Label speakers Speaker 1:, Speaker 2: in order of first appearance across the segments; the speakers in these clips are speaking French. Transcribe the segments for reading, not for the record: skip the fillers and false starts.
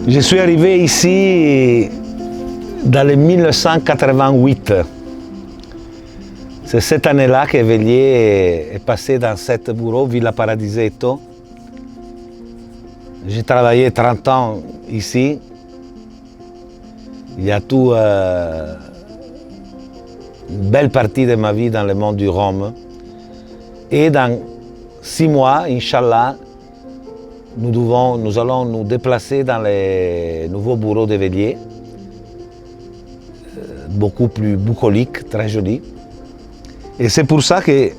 Speaker 1: Je suis arrivé ici dans le 1988. C'est cette année-là que Vélier est passé dans ce bureau, Villa Paradisetto. J'ai travaillé 30 ans ici. Il y a tout, une belle partie de ma vie dans le monde du rhum. Et dans 6 mois, Inch'Allah, nous allons nous déplacer dans les nouveaux bureaux de Vélier, beaucoup plus bucoliques, très jolis. Et c'est pour ça que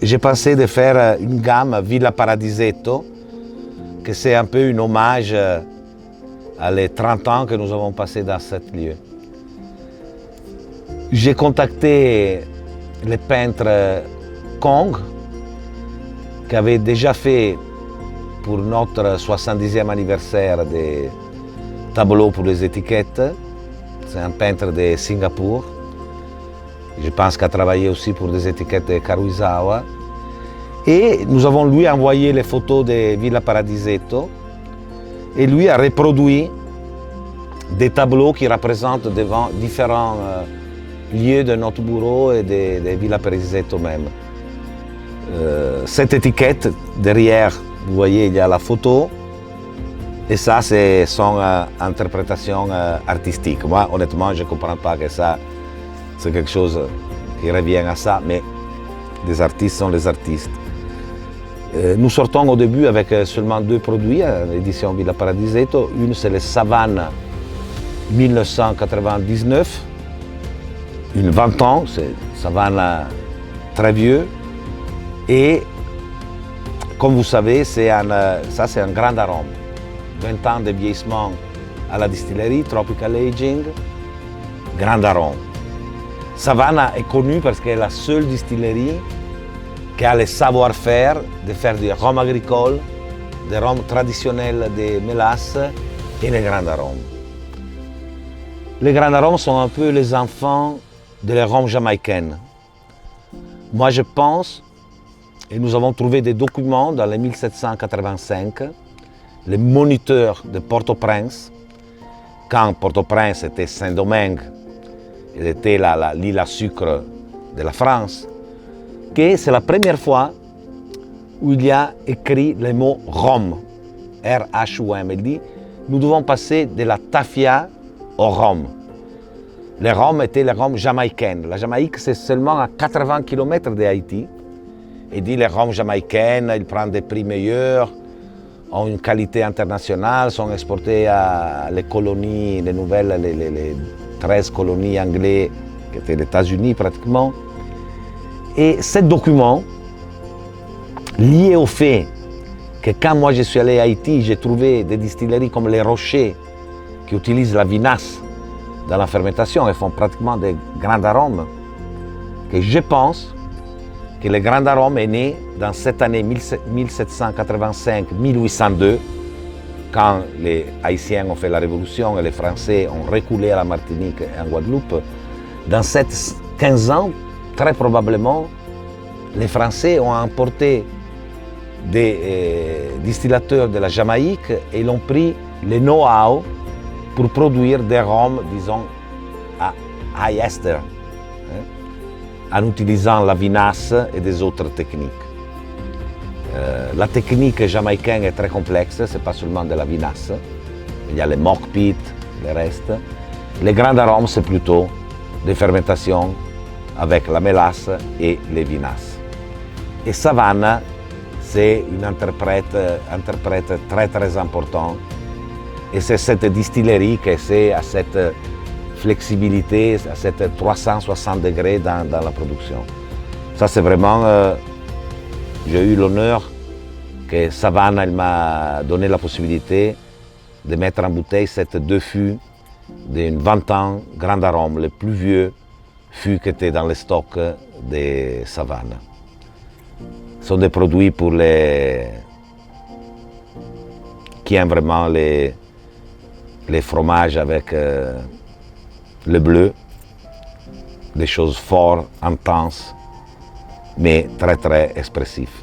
Speaker 1: j'ai pensé de faire une gamme Villa Paradisetto, que c'est un peu un hommage à les 30 ans que nous avons passés dans ce lieu. J'ai contacté le peintre Kong, qui avait déjà fait pour notre 70e anniversaire des tableaux pour les étiquettes. C'est un peintre de Singapour. Je pense qu'il a travaillé aussi pour des étiquettes de Karuizawa. Et nous avons lui envoyé les photos de Villa Paradisetto. Et lui a reproduit des tableaux qui représentent devant différents lieux de notre bureau et de Villa Paradisetto même. Cette étiquette, derrière, vous voyez, il y a la photo. Et ça, c'est son interprétation artistique. Moi, honnêtement, je ne comprends pas que ça, c'est quelque chose qui revient à ça, mais les artistes sont les artistes. Nous sortons au début avec seulement 2 produits à l'édition Villa Paradisetto. Une, c'est le Savane 1999, une 20 ans, c'est Savane très vieux. Et comme vous savez, ça c'est un grand arôme. 20 ans de vieillissement à la distillerie, tropical aging, grand arôme. Savana est connue parce qu'elle est la seule distillerie qui a le savoir-faire de faire du rhum agricole, des rhums traditionnels de mélasse et les grands arômes. Les grands arômes sont un peu les enfants de les rhums jamaïcaines. Moi je pense, et nous avons trouvé des documents dans les 1785, les moniteurs de Port-au-Prince, quand Port-au-Prince était Saint-Domingue, il était l'île à sucre de la France, que c'est la première fois où il y a écrit le mot rhum, R-H-U-M. Il dit, nous devons passer de la tafia au rhum. Le rhum était le rhum jamaïcain. La Jamaïque, c'est seulement à 80 km de Haïti. Il dit, les rhums jamaïcains, ils prennent des prix meilleurs, ont une qualité internationale, sont exportés à les colonies, les nouvelles, les 13 colonies anglaises, qui étaient les États-Unis pratiquement. Et ce document, lié au fait que quand moi je suis allé à Haïti, j'ai trouvé des distilleries comme les Rochers qui utilisent la vinasse dans la fermentation et font pratiquement des grands arômes, que je pense que le grand arôme est né dans cette année 1785-1802, quand les Haïtiens ont fait la Révolution et les Français ont reculé à la Martinique et en Guadeloupe. Dans ces 15 ans, très probablement, les Français ont emporté des distillateurs de la Jamaïque et ils ont pris le know-how pour produire des rhums, disons, à high ester, en utilisant la vinasse et des autres techniques. La technique jamaïcaine est très complexe, ce n'est pas seulement de la vinasse. Il y a les mock pit, le reste. Les grands arômes, c'est plutôt des fermentations avec la mélasse et les vinasses. Et Savana, c'est une interprète très très important. Et c'est cette distillerie qui c'est à cette flexibilité, à cette 360 degrés dans la production. Ça c'est vraiment, j'ai eu l'honneur que Savana m'a donné la possibilité de mettre en bouteille ces 2 fûts d'une 20 ans, grand arôme, le plus vieux fût qui était dans le stock de Savana. Ce sont des produits pour les qui aiment vraiment les fromages avec le bleu, des choses fortes, intenses, mais très très expressives.